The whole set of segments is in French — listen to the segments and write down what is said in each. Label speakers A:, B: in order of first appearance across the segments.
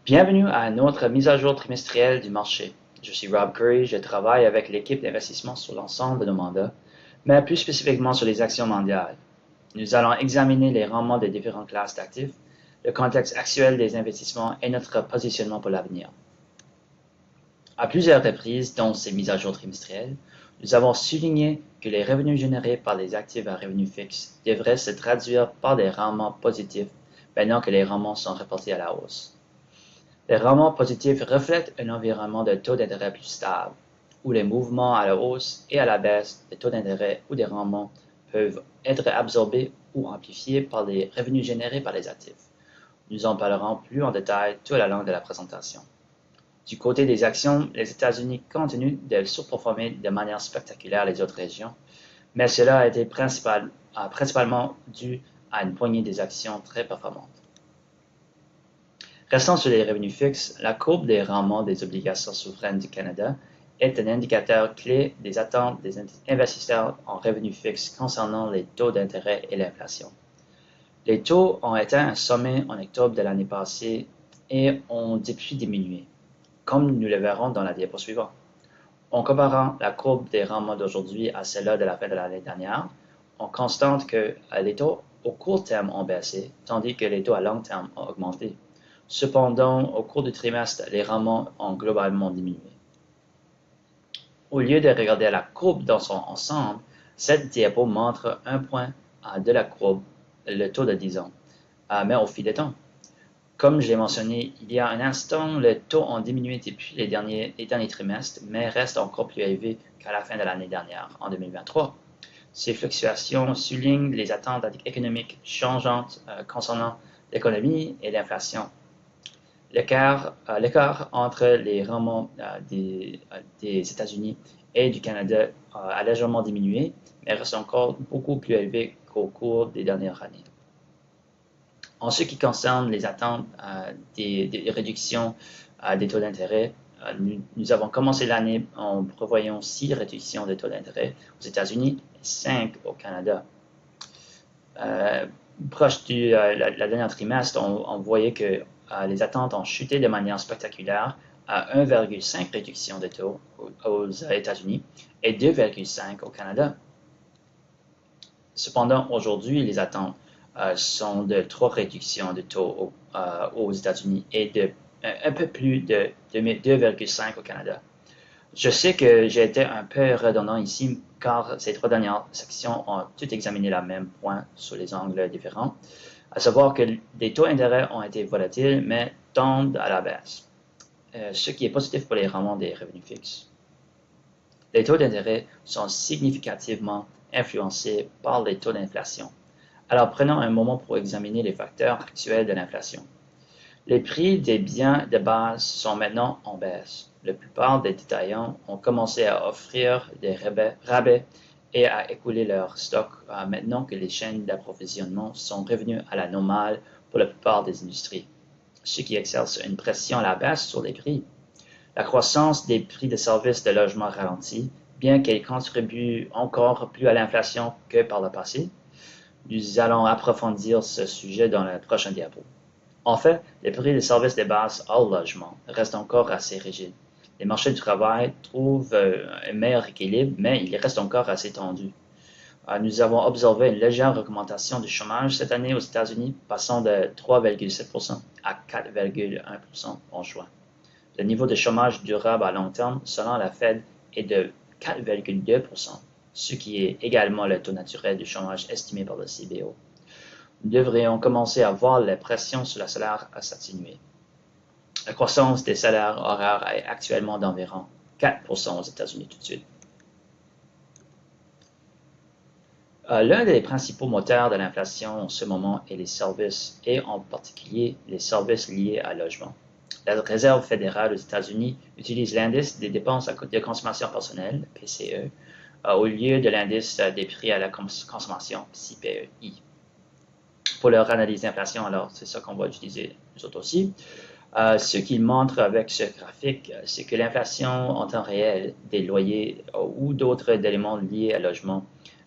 A: Bienvenue à notre mise à jour trimestrielle du marché. Je suis Rob Curry, je travaille avec l'équipe d'investissement sur l'ensemble de nos mandats, mais plus spécifiquement sur les actions mondiales. Nous allons examiner les rendements des différentes classes d'actifs, le contexte actuel des investissements et notre positionnement pour l'avenir. À plusieurs reprises dans ces mises à jour trimestrielles, nous avons souligné que les revenus générés par les actifs à revenus fixes devraient se traduire par des rendements positifs maintenant que les rendements sont reportés à la hausse. Les rendements positifs reflètent un environnement de taux d'intérêt plus stable, où les mouvements à la hausse et à la baisse des taux d'intérêt ou des rendements peuvent être absorbés ou amplifiés par les revenus générés par les actifs. Nous en parlerons plus en détail tout au long de la présentation. Du côté des actions, les États-Unis continuent de surperformer de manière spectaculaire les autres régions, mais cela a été principalement dû à une poignée des actions très performantes. Restant sur les revenus fixes, la courbe des rendements des obligations souveraines du Canada est un indicateur clé des attentes des investisseurs en revenus fixes concernant les taux d'intérêt et l'inflation. Les taux ont atteint un sommet en octobre de l'année passée et ont depuis diminué, comme nous le verrons dans la diapo suivante. En comparant la courbe des rendements d'aujourd'hui à celle-là de la fin de l'année dernière, on constate que les taux au court terme ont baissé, tandis que les taux à long terme ont augmenté. Cependant, au cours du trimestre, les rendements ont globalement diminué. Au lieu de regarder la courbe dans son ensemble, cette diapo montre un point de la courbe, le taux de 10 ans, mais au fil du temps. Comme je l'ai mentionné il y a un instant, les taux ont diminué depuis les derniers trimestres, mais restent encore plus élevés qu'à la fin de l'année dernière, en 2023. Ces fluctuations soulignent les attentes économiques changeantes concernant l'économie et l'inflation. L'écart entre les rendements des États-Unis et du Canada a légèrement diminué, mais reste encore beaucoup plus élevé qu'au cours des dernières années. En ce qui concerne les attentes des réductions des taux d'intérêt, nous avons commencé l'année en prévoyant 6 réductions des taux d'intérêt aux États-Unis et 5 au Canada. Proche du dernier trimestre, on voyait que les attentes ont chuté de manière spectaculaire à 1,5 réduction de taux aux États-Unis et 2,5 au Canada. Cependant, aujourd'hui, les attentes sont de 3 réductions de taux aux États-Unis et de un peu plus de 2,5 au Canada. Je sais que j'ai été un peu redondant ici car ces 3 dernières sections ont toutes examiné le même point sous les angles différents, à savoir que les taux d'intérêt ont été volatiles mais tendent à la baisse, ce qui est positif pour les rendements des revenus fixes. Les taux d'intérêt sont significativement influencés par les taux d'inflation. Alors prenons un moment pour examiner les facteurs actuels de l'inflation. Les prix des biens de base sont maintenant en baisse. La plupart des détaillants ont commencé à offrir des rabais et à écouler leurs stocks maintenant que les chaînes d'approvisionnement sont revenues à la normale pour la plupart des industries, ce qui exerce une pression à la baisse sur les prix. La croissance des prix de services de logement ralentit, bien qu'elle contribue encore plus à l'inflation que par le passé. Nous allons approfondir ce sujet dans la prochaine diapo. En fait, les prix des services de base hors logement restent encore assez rigides. Les marchés du travail trouvent un meilleur équilibre, mais il reste encore assez tendu. Nous avons observé une légère augmentation du chômage cette année aux États-Unis, passant de 3,7% à 4,1% en juin. Le niveau de chômage durable à long terme, selon la Fed, est de 4,2%, ce qui est également le taux naturel du chômage estimé par le CBO. Nous devrions commencer à voir la pression sur le salaire s'atténuer. La croissance des salaires horaires est actuellement d'environ 4% aux États-Unis tout de suite. L'un des principaux moteurs de l'inflation en ce moment est les services, et en particulier les services liés à logement. La Réserve fédérale aux États-Unis utilise l'indice des dépenses de consommation personnelle, PCE, au lieu de l'indice des prix à la consommation, CPI. Pour leur analyse d'inflation, alors c'est ça qu'on va utiliser nous autres aussi. Ce qu'il montre avec ce graphique, c'est que l'inflation en temps réel des loyers ou d'autres éléments liés à logement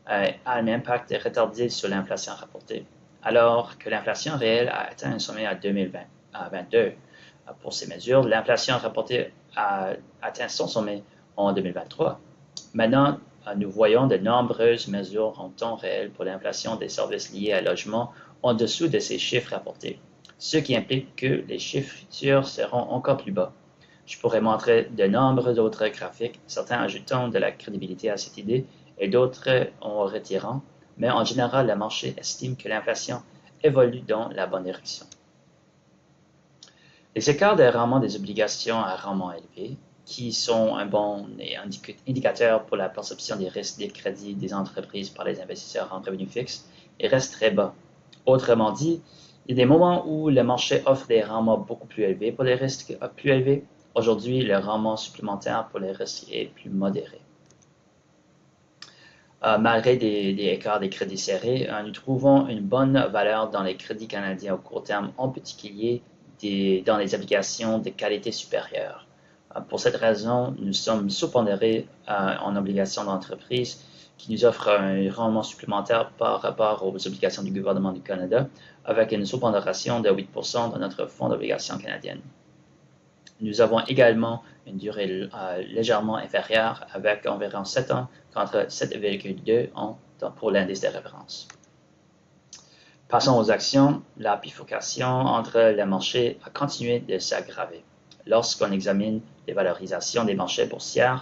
A: a un impact retardé sur l'inflation rapportée, alors que l'inflation réelle a atteint un sommet en 2022. Pour ces mesures, l'inflation rapportée a atteint son sommet en 2023. Maintenant, nous voyons de nombreuses mesures en temps réel pour l'inflation des services liés à logement en dessous de ces chiffres rapportés, ce qui implique que les chiffres futurs seront encore plus bas. Je pourrais montrer de nombreux autres graphiques, certains ajoutant de la crédibilité à cette idée et d'autres en retirant, mais en général, le marché estime que l'inflation évolue dans la bonne direction. Les écarts de rendement des obligations à rendement élevé, qui sont un bon indicateur pour la perception des risques des crédits des entreprises par les investisseurs en revenus fixes, restent très bas. Autrement dit, il y a des moments où le marché offre des rendements beaucoup plus élevés pour les risques plus élevés. Aujourd'hui, le rendement supplémentaire pour les risques est plus modéré. Malgré des écarts des crédits serrés, nous trouvons une bonne valeur dans les crédits canadiens au court terme, en particulier dans les obligations de qualité supérieure. Pour cette raison, nous sommes sous-pondérés en obligations d'entreprise qui nous offrent un rendement supplémentaire par rapport aux obligations du gouvernement du Canada, avec une sous-pondération de 8% dans notre fonds d'obligations canadiennes. Nous avons également une durée légèrement inférieure avec environ 7 ans contre 7,2 ans pour l'indice de référence. Passons aux actions. La bifurcation entre les marchés a continué de s'aggraver. Lorsqu'on examine les valorisations des marchés boursiers,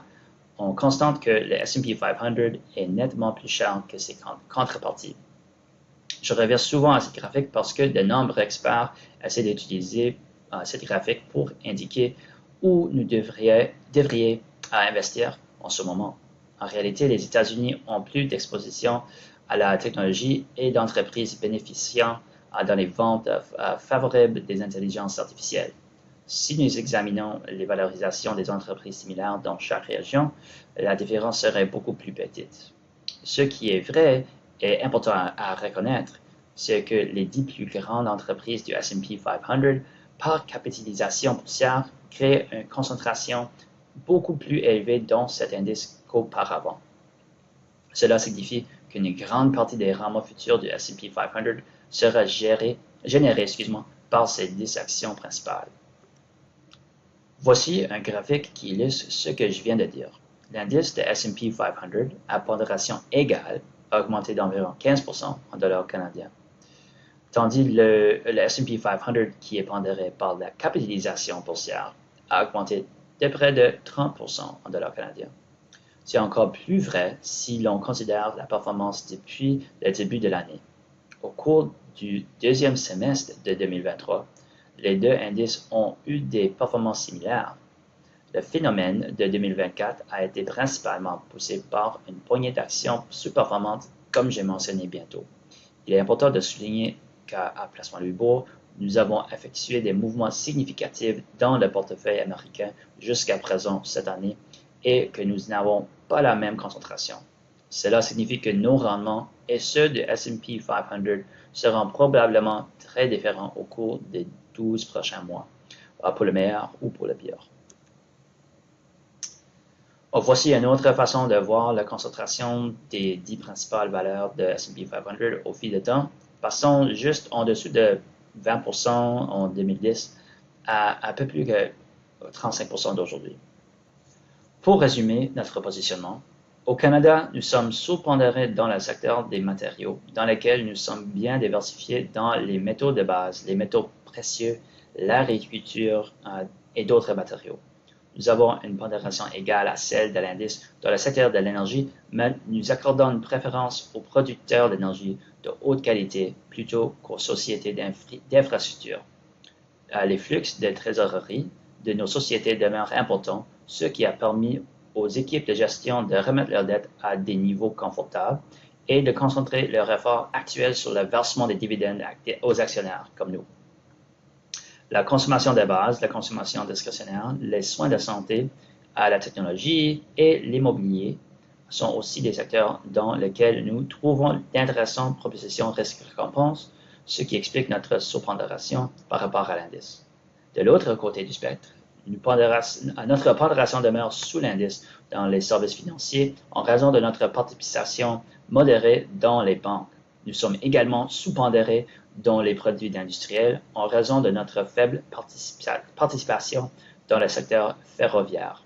A: on constate que le S&P 500 est nettement plus cher que ses contreparties. Je reviens souvent à cette graphique parce que de nombreux experts essaient d'utiliser cette graphique pour indiquer où nous devrions investir en ce moment. En réalité, les États-Unis ont plus d'exposition à la technologie et d'entreprises bénéficiant dans les ventes favorables des intelligences artificielles. Si nous examinons les valorisations des entreprises similaires dans chaque région, la différence serait beaucoup plus petite. Ce qui est vrai et important à reconnaître, c'est que les 10 plus grandes entreprises du S&P 500 par capitalisation boursière créent une concentration beaucoup plus élevée dans cet indice qu'auparavant. Cela signifie qu'une grande partie des rendements futurs du S&P 500 sera générée par ces 10 actions principales. Voici un graphique qui illustre ce que je viens de dire. L'indice de S&P 500 à pondération égale a augmenté d'environ 15% en dollars canadiens, tandis le S&P 500 qui est pondéré par la capitalisation boursière a augmenté de près de 30% en dollars canadiens. C'est encore plus vrai si l'on considère la performance depuis le début de l'année. Au cours du deuxième semestre de 2023, les deux indices ont eu des performances similaires. Le phénomène de 2024 a été principalement poussé par une poignée d'actions sous-performantes, comme j'ai mentionné bientôt. Il est important de souligner qu'à Placement Louisbourg, nous avons effectué des mouvements significatifs dans le portefeuille américain jusqu'à présent cette année et que nous n'avons pas la même concentration. Cela signifie que nos rendements et ceux du S&P 500 seront probablement très différents au cours des 12 prochains mois, pour le meilleur ou pour le pire. Voici une autre façon de voir la concentration des 10 principales valeurs de S&P 500 au fil du temps. Passons juste en dessous de 20% en 2010 à un peu plus que 35% d'aujourd'hui. Pour résumer notre positionnement, au Canada, nous sommes sous-pondérés dans le secteur des matériaux, dans lequel nous sommes bien diversifiés dans les métaux de base, les métaux précieux, l'agriculture et d'autres matériaux. Nous avons une pondération égale à celle de l'indice dans le secteur de l'énergie, mais nous accordons une préférence aux producteurs d'énergie de haute qualité plutôt qu'aux sociétés d'infrastructure. Les flux de trésorerie de nos sociétés demeurent importants, ce qui a permis aux équipes de gestion de remettre leurs dettes à des niveaux confortables et de concentrer leurs efforts actuels sur le versement des dividendes aux actionnaires comme nous. La consommation de base, la consommation discrétionnaire, les soins de santé, la technologie et l'immobilier sont aussi des secteurs dans lesquels nous trouvons d'intéressantes propositions risque-récompense, ce qui explique notre sous-pondération par rapport à l'indice. De l'autre côté du spectre, notre pondération demeure sous l'indice dans les services financiers en raison de notre participation modérée dans les banques. Nous sommes également sous-pondérés dans les produits industriels en raison de notre faible participation dans le secteur ferroviaire.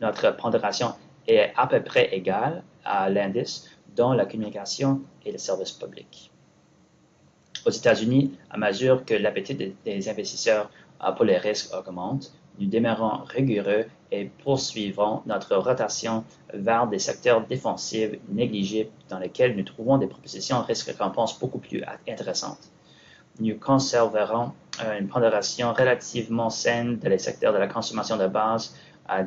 A: Notre pondération est à peu près égale à l'indice dans la communication et le service public. Aux États-Unis, à mesure que l'appétit des investisseurs pour les risques augmente, nous demeurons rigoureux et poursuivons notre rotation vers des secteurs défensifs négligibles dans lesquels nous trouvons des propositions risques-récompenses beaucoup plus intéressantes. Nous conserverons une pondération relativement saine dans les secteurs de la consommation de base,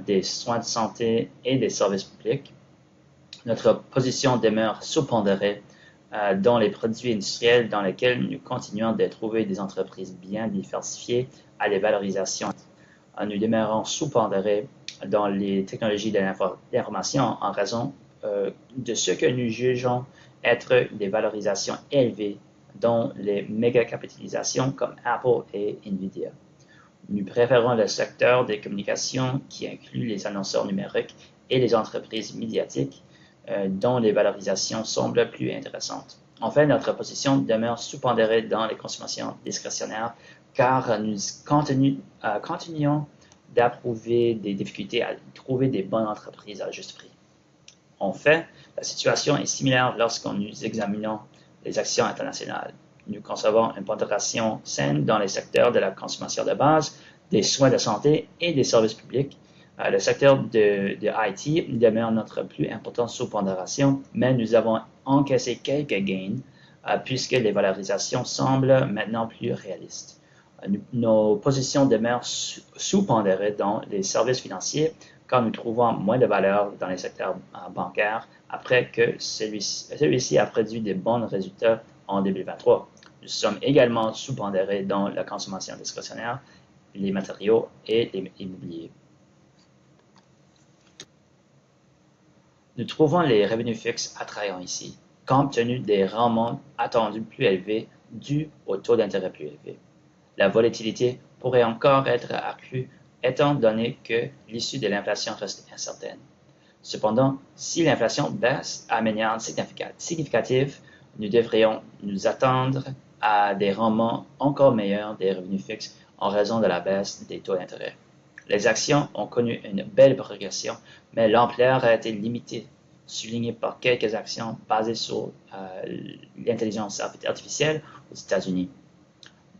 A: des soins de santé et des services publics. Notre position demeure sous-pondérée dans les produits industriels dans lesquels nous continuons de trouver des entreprises bien diversifiées à des valorisations. Nous demeurons sous-pondérés dans les technologies de l'information en raison de ce que nous jugeons être des valorisations élevées dans les méga-capitalisations comme Apple et Nvidia. Nous préférons le secteur des communications qui inclut les annonceurs numériques et les entreprises médiatiques dont les valorisations semblent plus intéressantes. Enfin, notre position demeure sous-pondérée dans les consommations discrétionnaires car nous continuons d'approuver des difficultés à trouver des bonnes entreprises à juste prix. En fait, la situation est similaire lorsque nous examinons les actions internationales. Nous conservons une pondération saine dans les secteurs de la consommation de base, des soins de santé et des services publics. Le secteur de IT demeure notre plus importante sous-pondération, mais nous avons encaissé quelques gains puisque les valorisations semblent maintenant plus réalistes. Nos positions demeurent sous-pondérées dans les services financiers car nous trouvons moins de valeur dans les secteurs bancaires après que celui-ci a produit de bons résultats en 2023. Nous sommes également sous-pondérés dans la consommation discrétionnaire, les matériaux et l'immobilier. Nous trouvons les revenus fixes attrayants ici, compte tenu des rendements attendus plus élevés dus au taux d'intérêt plus élevé. La volatilité pourrait encore être accrue étant donné que l'issue de l'inflation reste incertaine. Cependant, si l'inflation baisse à manière significative, nous devrions nous attendre à des rendements encore meilleurs des revenus fixes en raison de la baisse des taux d'intérêt. Les actions ont connu une belle progression, mais l'ampleur a été limitée, soulignée par quelques actions basées sur l'intelligence artificielle aux États-Unis.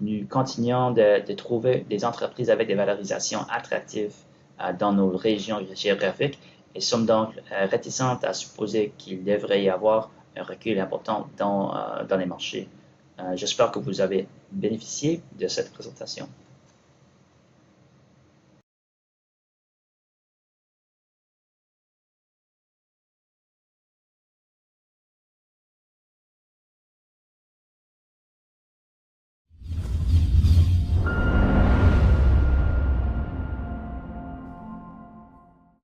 A: Nous continuons de trouver des entreprises avec des valorisations attractives dans nos régions géographiques et sommes donc réticents à supposer qu'il devrait y avoir un recul important dans les marchés. J'espère que vous avez bénéficié de cette présentation.